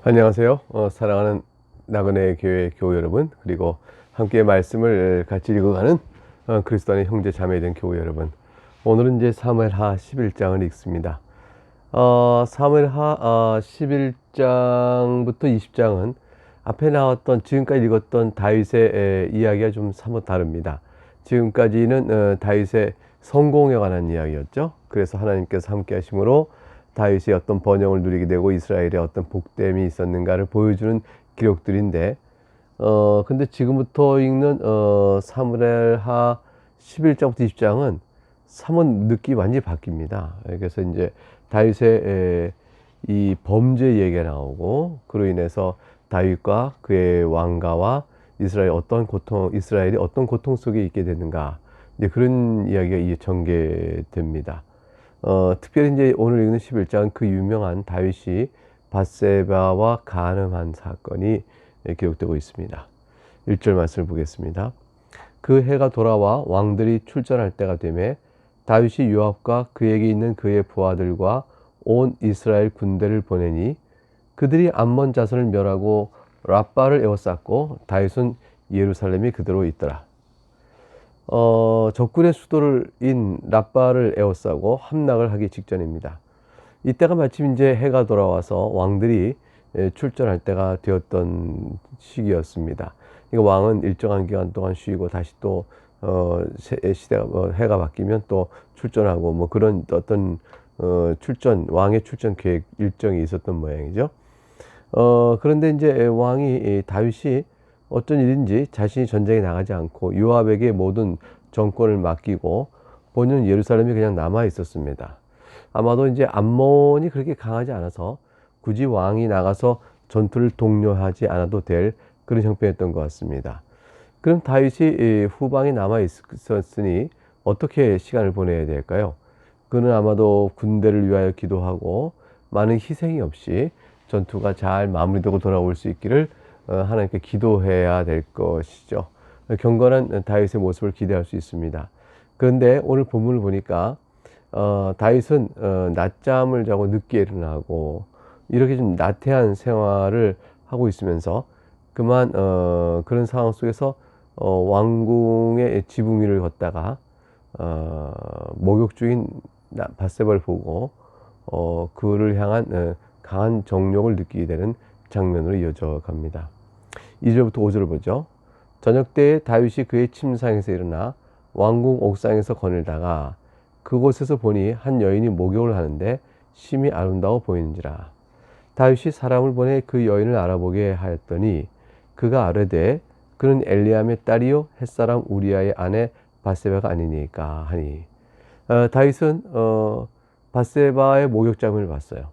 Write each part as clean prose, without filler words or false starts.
안녕하세요. 사랑하는 나그네 교회 교우 여러분, 그리고 함께 말씀을 같이 읽어가는 그리스도 안의 형제 자매된 교우 여러분. 오늘은 이제 사무엘하 11장을 읽습니다. 사무엘하 11장부터 20장은 앞에 나왔던 지금까지 읽었던 다윗의 이야기가 좀 사뭇 다릅니다. 지금까지는 다윗의 성공에 관한 이야기였죠. 그래서 하나님께서 함께 하심으로 다윗이 어떤 번영을 누리게 되고 이스라엘에 어떤 복됨이 있었는가를 보여주는 기록들인데, 근데 지금부터 읽는 사무엘하 11장부터 20장은 사뭇 느낌이 완전히 바뀝니다. 그래서 이제 다윗의 이 범죄 얘기가 나오고, 그로 인해서 다윗과 그의 왕가와 이스라엘이 어떤 고통 속에 있게 되는가, 이제 그런 이야기가 이제 전개됩니다. 특별히 이제 오늘 읽는 11장 그 유명한 다윗이 밧세바와 간음한 사건이 기록되고 있습니다. 1절 말씀을 보겠습니다. 그 해가 돌아와 왕들이 출전할 때가 되매 다윗이 요압과 그에게 있는 그의 부하들과 온 이스라엘 군대를 보내니 그들이 암몬 자손을 멸하고 랍바를 에워쌌고 다윗은 예루살렘이 그대로 있더라. 적군의 수도인 랍바를 에워싸고 함락을 하기 직전입니다. 이때가 마침 이제 해가 돌아와서 왕들이 출전할 때가 되었던 시기였습니다. 그러니까 왕은 일정한 기간 동안 쉬고 다시 또 시대가 해가 바뀌면 또 출전하고 뭐 그런 어떤 왕의 출전 계획 일정이 있었던 모양이죠. 그런데 이제 왕이 다윗이 어쩐 일인지 자신이 전쟁에 나가지 않고 요압에게 모든 정권을 맡기고 본인은 예루살렘에 그냥 남아 있었습니다. 아마도 이제 암몬이 그렇게 강하지 않아서 굳이 왕이 나가서 전투를 독려하지 않아도 될 그런 형편이었던 것 같습니다. 그럼 다윗이 후방에 남아 있었으니 어떻게 시간을 보내야 될까요? 그는 아마도 군대를 위하여 기도하고 많은 희생이 없이 전투가 잘 마무리되고 돌아올 수 있기를 하나님께 기도해야 될 것이죠. 경건한 다윗의 모습을 기대할 수 있습니다. 그런데 오늘 본문을 보니까 다윗은 낮잠을 자고 늦게 일어나고 이렇게 좀 나태한 생활을 하고 있으면서 그만 그런 상황 속에서 왕궁의 지붕 위를 걷다가 목욕 중인 밧세바를 보고 그를 향한 강한 정욕을 느끼게 되는 장면으로 이어져 갑니다. 2절부터 5절을 보죠. 저녁 때에 다윗이 그의 침상에서 일어나 왕궁 옥상에서 거닐다가 그곳에서 보니 한 여인이 목욕을 하는데 심히 아름다워 보이는지라. 다윗이 사람을 보내 그 여인을 알아보게 하였더니 그가 아뢰되 그는 엘리암의 딸이요 햇사람 우리아의 아내 밧세바가 아니니까 하니. 다윗은 밧세바의 목욕 장면을 봤어요.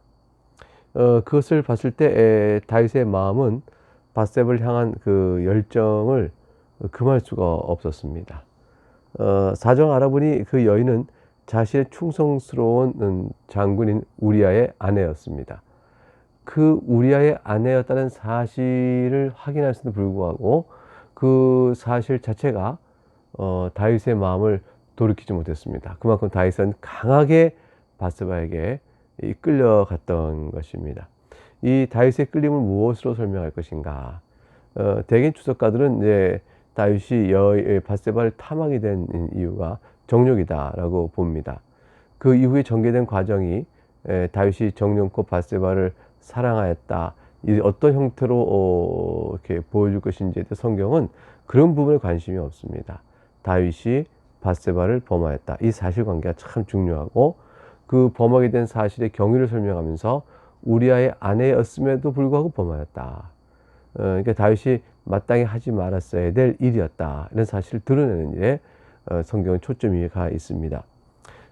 그것을 봤을 때 다윗의 마음은 밧세바를 향한 그 열정을 금할 수가 없었습니다. 사정 알아보니 그 여인은 자신의 충성스러운 장군인 우리아의 아내였습니다. 그 우리아의 아내였다는 사실을 확인할 수도 불구하고 그 사실 자체가 다윗의 마음을 돌이키지 못했습니다. 그만큼 다윗은 강하게 밧세바에게 끌려갔던 것입니다. 이 다윗의 끌림을 무엇으로 설명할 것인가? 대개 주석가들은 이제 다윗이 밧세바를 탐하게 된 이유가 정욕이다라고 봅니다. 그 이후에 전개된 과정이 다윗이 정욕코 밧세바를 사랑하였다. 어떤 형태로 이렇게 보여줄 것인지에 대해 성경은 그런 부분에 관심이 없습니다. 다윗이 밧세바를 범하였다. 이 사실관계가 참 중요하고 그 범하게 된 사실의 경위를 설명하면서 우리아의 아내였음에도 불구하고 범하였다. 그러니까 다윗이 마땅히 하지 말았어야 될 일이었다. 이런 사실을 드러내는 일에 성경은 초점이 가 있습니다.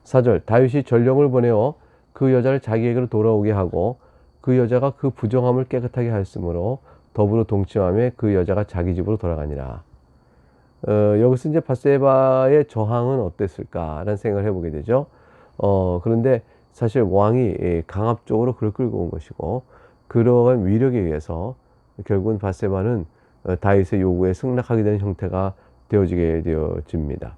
4절 다윗이 전령을 보내어 그 여자를 자기에게로 돌아오게 하고 그 여자가 그 부정함을 깨끗하게 하였으므로 더불어 동침하며 그 여자가 자기 집으로 돌아가니라. 여기서 이제 밧세바의 저항은 어땠을까라는 생각을 해보게 되죠. 그런데 사실 왕이 강압적으로 그를 끌고 온 것이고 그러한 위력에 의해서 결국은 밧세바는 다윗의 요구에 승낙하게 되는 형태가 되어지게 되어집니다.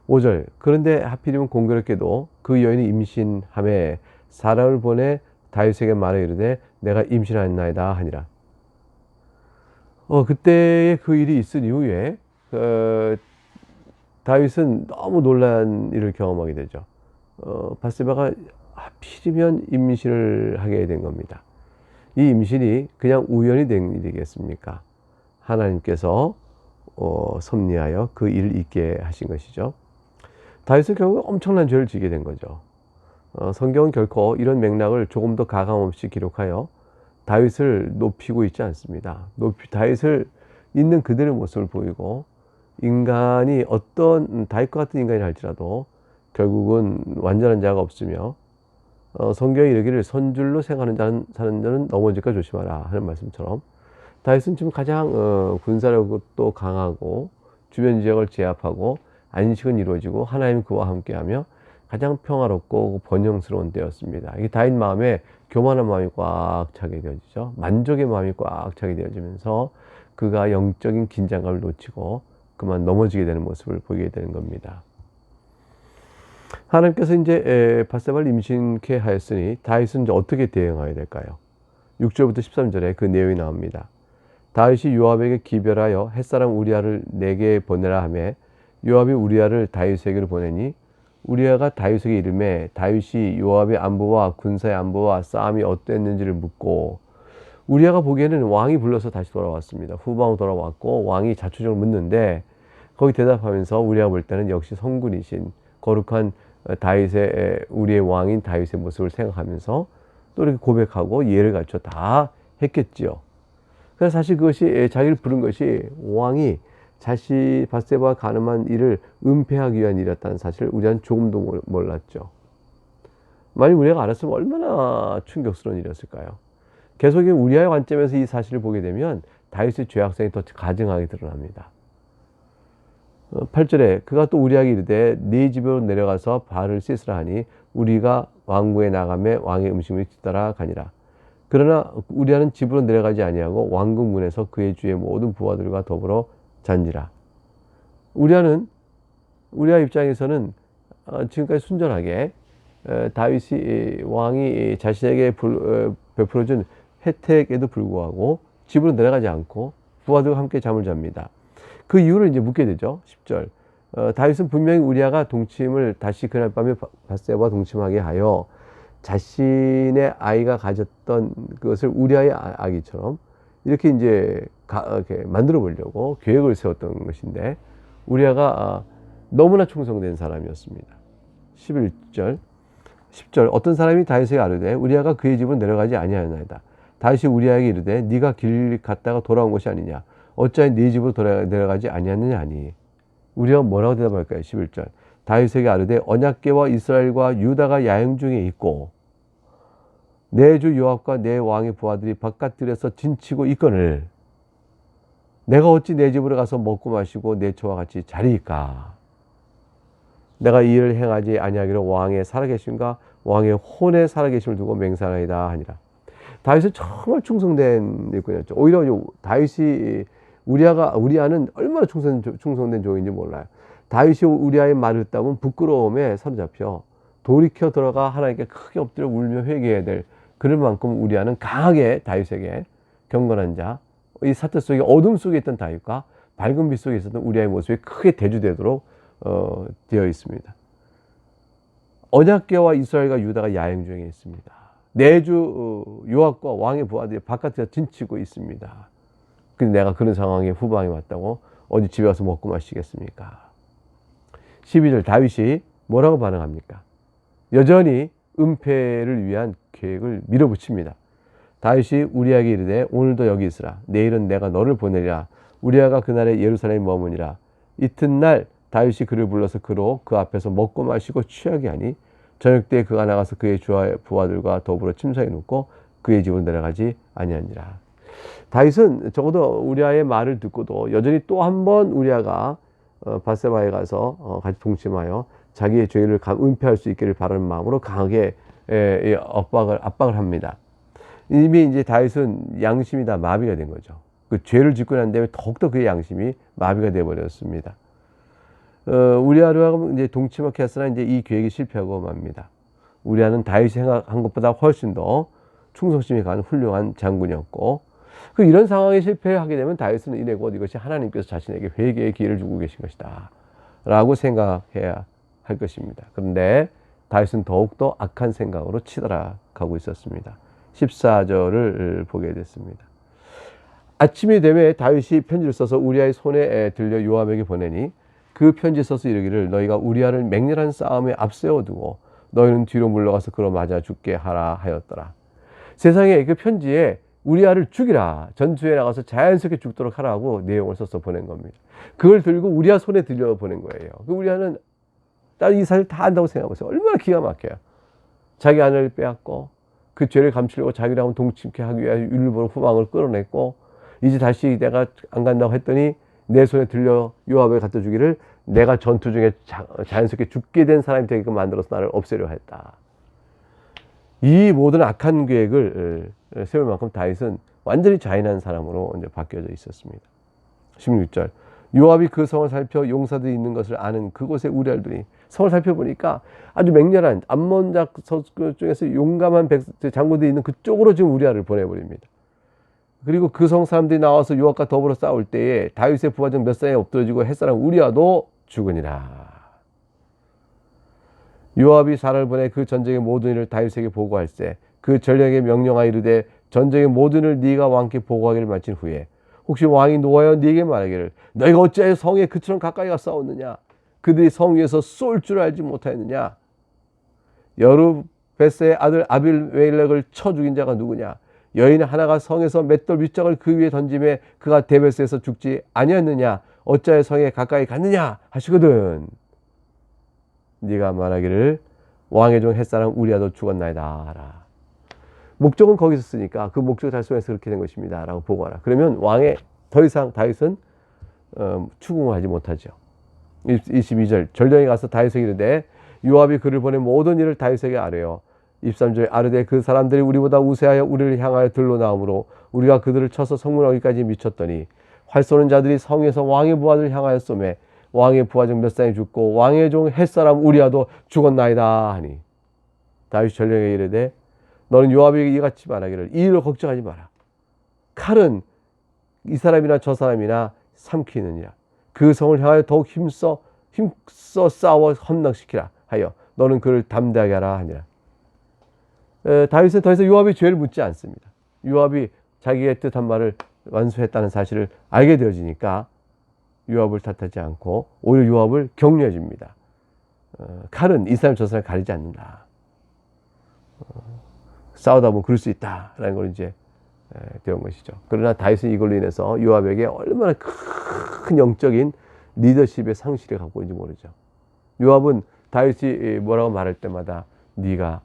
5절 그런데 하필이면 공교롭게도 그 여인이 임신함에 사람을 보내 다윗에게 말하여 이르되 내가 임신하였나이다 하니라. 그때의 그 일이 있은 이후에 다윗은 너무 놀란 일을 경험하게 되죠. 바세바가 하필이면 임신을 하게 된 겁니다. 이 임신이 그냥 우연히 된 일이겠습니까? 하나님께서 섭리하여 그 일을 있게 하신 것이죠. 다윗은 결국 엄청난 죄를 지게 된 거죠. 성경은 결코 이런 맥락을 조금 더 가감없이 기록하여 다윗을 높이고 있지 않습니다. 다윗을 있는 그대로의 모습을 보이고, 인간이 어떤 다윗과 같은 인간이 할지라도 결국은 완전한 자가 없으며, 성경에 이르기를 선줄로 생하는 자는 사는 자는 넘어질까 조심하라 하는 말씀처럼, 다윗은 지금 가장 군사력도 강하고 주변 지역을 제압하고 안식은 이루어지고 하나님 그와 함께하며 가장 평화롭고 번영스러운 때였습니다. 이게 다윗 마음에 교만한 마음이 꽉 차게 되어지죠. 만족의 마음이 꽉 차게 되어지면서 그가 영적인 긴장감을 놓치고 그만 넘어지게 되는 모습을 보이게 되는 겁니다. 하나님께서 이제 바세바를 임신케 하였으니 다윗은 이제 어떻게 대응해야 될까요? 6절부터 13절에 그 내용이 나옵니다. 다윗이 요압에게 기별하여 햇사람 우리아를 내게 보내라 하매 요압이 우리아를 다윗에게로 보내니 우리아가 다윗에게 이르매 다윗이 요압의 안부와 군사의 안부와 싸움이 어땠는지를 묻고, 우리아가 보기에는 왕이 불러서 다시 돌아왔습니다. 후방으로 돌아왔고 왕이 자초적으로 묻는데 거기 대답하면서 우리아가 볼 때는 역시 성군이신 거룩한 우리의 왕인 다윗의 모습을 생각하면서 또 이렇게 고백하고 예를 갖춰 다 했겠지요. 그래서 사실 그것이 자기를 부른 것이 왕이 바세바가 가늠한 일을 은폐하기 위한 일이었다는 사실을 우리는 조금도 몰랐죠. 만약 우리가 알았으면 얼마나 충격스러운 일이었을까요? 계속 우리아의 관점에서 이 사실을 보게 되면 다윗의 죄악성이 더 가증하게 드러납니다. 8절에 그가 또 우리아에게 이르되 네 집으로 내려가서 발을 씻으라 하니 우리가 왕궁에 나가매 왕의 음식을 뒤따라 가니라. 그러나 우리아는 집으로 내려가지 아니하고 왕궁 문에서 그의 주의 모든 부하들과 더불어 잔지라. 우리아 입장에서는 지금까지 순전하게 다윗이 왕이 자신에게 베풀어준 혜택에도 불구하고 집으로 내려가지 않고 부하들과 함께 잠을 잡니다. 그 이유를 이제 묻게 되죠. 10절. 다윗은 분명히 우리아가 동침을 다시 그날 밤에 바세바와 동침하게 하여 자신의 아이가 가졌던 그것을 우리아의 아기처럼 이렇게 이제 이렇게 만들어 보려고 계획을 세웠던 것인데, 우리아가 너무나 충성된 사람이었습니다. 11절, 10절 어떤 사람이 다윗에게 아뢰되 우리아가 그의 집으로 내려가지 아니하였나이다. 다윗이 우리아에게 이르되 네가 길 갔다가 돌아온 것이 아니냐, 어찌하여 네 집으로 내려가지 아니하느냐 하니, 우리아가 뭐라고 대답할까요? 11절 다윗에게 아뢰되 언약궤와 이스라엘과 유다가 야영 중에 있고 내 주 요압과 내 왕의 부하들이 바깥들에서 진치고 있거늘 내가 어찌 내 집으로 가서 먹고 마시고 내 처와 같이 자리이까? 내가 이 일을 행하지 아니하기로 왕의 살아계심과 왕의 혼의 살아계심을 두고 맹세하나이다 하니라. 다윗은 정말 충성된 일꾼이었죠. 오히려 다윗이 우리아는 얼마나 충성된 종인지 몰라요. 다윗이 우리아의 말을 듣다면 부끄러움에 사로잡혀 돌이켜 들어가 하나님께 크게 엎드려 울며 회개해야 될 그럴 만큼 우리아는 강하게 다윗에게 경건한 자, 이 사태 속에 어둠 속에 있던 다윗과 밝은 빛 속에 있었던 우리아의 모습이 크게 대조되도록 되어 있습니다. 언약궤와 이스라엘과 유다가 야영 중에 있습니다. 내주 요압과 왕의 부하들이 바깥에서 진치고 있습니다. 근데 내가 그런 상황에 후방에 왔다고 어디 집에 가서 먹고 마시겠습니까? 12절 다윗이 뭐라고 반응합니까? 여전히 은폐를 위한 계획을 밀어붙입니다. 다윗이 우리아에게 이르되 오늘도 여기 있으라. 내일은 내가 너를 보내리라. 우리아가 그날에 예루살렘에 머무니라. 이튿날 다윗이 그를 불러서 그 앞에서 먹고 마시고 취하게 하니 저녁 때 그가 나가서 그의 부하들과 더불어 침상에 눕고 그의 집으로 내려가지 아니하니라. 다윗은 적어도 우리아의 말을 듣고도 여전히 또 한 번 우리아가 바세바에 가서 같이 동침하여 자기의 죄를 은폐할 수 있기를 바라는 마음으로 강하게 압박을 합니다. 이미 이제 다윗은 양심이 다 마비가 된 거죠. 그 죄를 짓고 난 다음에 더욱더 그의 양심이 마비가 되어 버렸습니다. 우리아와 이제 동침하게 했으나 이제 이 계획이 실패하고 맙니다. 우리아는 다윗이 한 것보다 훨씬 더 충성심이 가는 훌륭한 장군이었고, 그 이런 상황에 실패하게 되면 다윗은 이내 곧 이것이 하나님께서 자신에게 회개의 기회를 주고 계신 것이다 라고 생각해야 할 것입니다. 그런데 다윗은 더욱더 악한 생각으로 치달아가고 있었습니다. 14절을 보게 됐습니다. 아침이 되매 다윗이 편지를 써서 우리아의 손에 들려 요압에게 보내니 그 편지에 써서 이르기를 너희가 우리아를 맹렬한 싸움에 앞세워두고 너희는 뒤로 물러가서 그로 맞아 죽게 하라 하였더라. 세상에 그 편지에 우리아를 죽이라, 전투에 나가서 자연스럽게 죽도록 하라고 내용을 써서 보낸 겁니다. 그걸 들고 우리아 손에 들려 보낸 거예요. 그 우리아는 이 사실 다 안다고 생각해보세요. 얼마나 기가 막혀요. 자기 아내를 빼앗고 그 죄를 감추려고 자기를 한번 동침케 하기 위해 율법으로 후방을 끌어냈고, 이제 다시 내가 안 간다고 했더니 내 손에 들려 요압에 갖다 주기를 내가 전투 중에 자연스럽게 죽게 된 사람이 되게끔 만들어서 나를 없애려 했다. 이 모든 악한 계획을 세울 만큼 다윗은 완전히 잔인한 사람으로 이제 바뀌어져 있었습니다. 16절. 요압이 그 성을 살펴 용사들이 있는 것을 아는 그곳에 우리아를 두니, 성을 살펴보니까 아주 맹렬한 암몬 중에서 용감한 장군들이 있는 그쪽으로 지금 우리아를 보내버립니다. 그리고 그 성 사람들이 나와서 요압과 더불어 싸울 때에 다윗의 부하중 몇 사람이 엎드러지고 햇사람 우리아도 죽으니라. 요압이 사람을 보내 그 전쟁의 모든 일을 다윗에게 보고할세 그 전령에게 명령하여 이르되 전쟁의 모든 일을 네가 왕께 보고하기를 마친 후에 혹시 왕이 노하여 네게 말하기를 너희가 어찌하여 성에 그처럼 가까이 가 싸웠느냐, 그들이 성 위에서 쏠 줄 알지 못하였느냐, 여루베스의 아들 아빌멜렉을 쳐 죽인 자가 누구냐, 여인 하나가 성에서 맷돌 윗장을 그 위에 던짐에 그가 데베스에서 죽지 아니었느냐, 어찌하여 성에 가까이 갔느냐 하시거든. 네가 말하기를 왕의 종 햇사람 우리아도 죽었나이다 하라. 목적은 거기서 쓰니까 그 목적을 달성해서 그렇게 된 것입니다 라고 보고하라. 그러면 왕의 더 이상 다윗은 추궁하지 못하죠. 22절. 전령이 가서 다윗에게 이르되 요압이 그를 보내 모든 일을 다윗에게 아뢰어 23절. 아르되 그 사람들이 우리보다 우세하여 우리를 향하여 들로 나오므로 우리가 그들을 쳐서 성문하기까지 미쳤더니 활 쏘는 자들이 성에서 왕의 부하들을 향하여 쏘매 왕의 부하 중 몇 사람이 죽고 왕의 종 햇사람 우리아도 죽었나이다 하니, 다윗이 전령에게 이르되 너는 요압에게 이같이 말하기를 이 일을 걱정하지 마라. 칼은 이 사람이나 저 사람이나 삼키느니라. 그 성을 향하여 더욱 힘써 싸워 헌납시키라 하여 너는 그를 담대하게 하라 하니라. 다윗은 더 이상 요압의 죄를 묻지 않습니다. 요압이 자기의 뜻한 말을 완수했다는 사실을 알게 되어지니까 요압을 탓하지 않고 오히려 요압을 격려해 줍니다. 칼은 이 사람 저 사람 가리지 않는다. 싸우다 보면 그럴 수 있다라는 걸 이제 배운 것이죠. 그러나 다윗은 이걸로 인해서 요압에게 얼마나 큰 영적인 리더십의 상실을 갖고 있는지 모르죠. 요압은 다윗이 뭐라고 말할 때마다 네가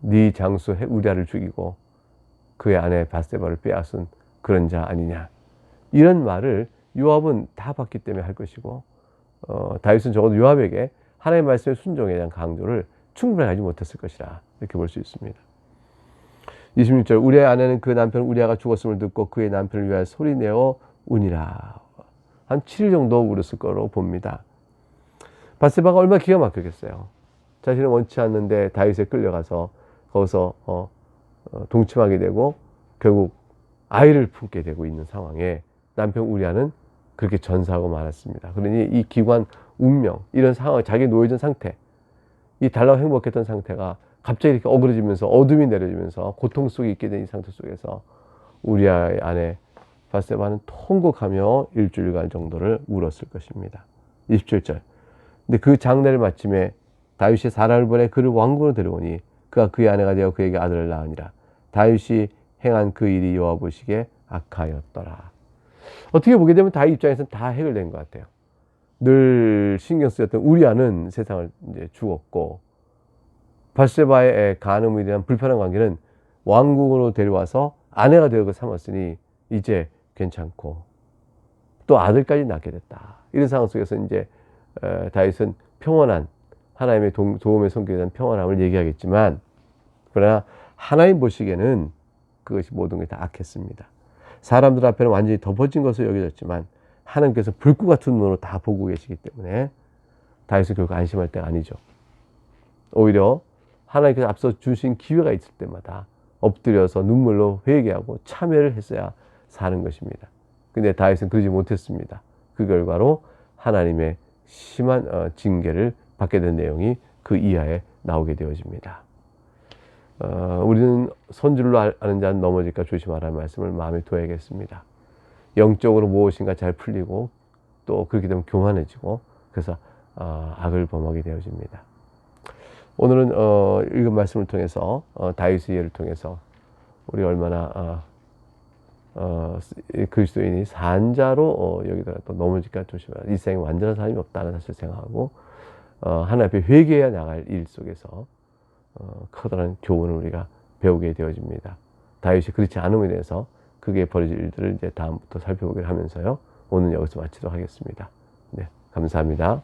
네 장수 우리아를 죽이고 그의 아내 바세바를 빼앗은 그런 자 아니냐, 이런 말을 요압은 다 봤기 때문에 할 것이고, 다윗은 적어도 요압에게 하나님의 말씀의 순종에 대한 강조를 충분히 하지 못했을 것이라 이렇게 볼 수 있습니다. 26절. 우리아의 아내는 그 남편 우리아가 죽었음을 듣고 그의 남편을 위하여 소리내어 우니라. 한 7일 정도 울었을 거로 봅니다. 바세바가 얼마나 기가 막히겠어요. 자신은 원치 않는데 다윗에 끌려가서 거기서 동침하게 되고 결국 아이를 품게 되고 있는 상황에 남편 우리아는 그렇게 전사하고 말았습니다. 그러니 이 기관 운명, 이런 상황, 자기 놓여진 상태, 이 달라고 행복했던 상태가 갑자기 이렇게 어그러지면서 어둠이 내려지면서 고통 속에 있게 된 이 상태 속에서 우리아의 아내 바세바는 통곡하며 일주일간 정도를 울었을 것입니다. 27절. 근데 그 장례를 마침에 다윗이 사람을 보내 그를 왕궁으로 데려오니 그가 그의 아내가 되어 그에게 아들을 낳으니라. 다윗이 행한 그 일이 여호와 보시기에 악하였더라. 어떻게 보게 되면 다윗 입장에서는 다 해결된 것 같아요. 늘 신경 쓰였던 우리아는 세상을 이제 죽었고, 바세바의 간음에 대한 불편한 관계는 왕궁으로 데려와서 아내가 되어 삼았으니 이제 괜찮고 또 아들까지 낳게 됐다. 이런 상황 속에서 이제 다윗은 평온한 하나님의 도움의 손길에 대한 평온함을 얘기하겠지만, 그러나 하나님 보시기에는 그것이 모든 것이 다 악했습니다. 사람들 앞에는 완전히 덮어진 것으로 여겨졌지만 하나님께서 불꽃 같은 눈으로 다 보고 계시기 때문에 다윗은 결국 안심할 때가 아니죠. 오히려 하나님께서 앞서 주신 기회가 있을 때마다 엎드려서 눈물로 회개하고 참회를 했어야 사는 것입니다. 근데 다윗은 그러지 못했습니다. 그 결과로 하나님의 심한 징계를 받게 된 내용이 그 이하에 나오게 되어집니다. 우리는 손줄로 아는 자는 넘어질까 조심하라는 말씀을 마음에 둬야겠습니다. 영적으로 무엇인가 잘 풀리고 또 그렇게 되면 교만해지고 그래서 악을 범하게 되어집니다. 오늘은 읽은 말씀을 통해서 다윗의 예를 통해서 우리 얼마나 그리스도인이 산자로 여기다가 또 넘어질까 조심하라. 이 세상에 완전한 사람이 없다는 사실을 생각하고 하나님 앞에 회개해야 나갈 일 속에서 커다란 교훈을 우리가 배우게 되어집니다. 다윗이 그렇지 않음에 대해서 그게 벌어질 일들을 이제 다음부터 살펴보기를 하면서요. 오늘 여기서 마치도록 하겠습니다. 네, 감사합니다.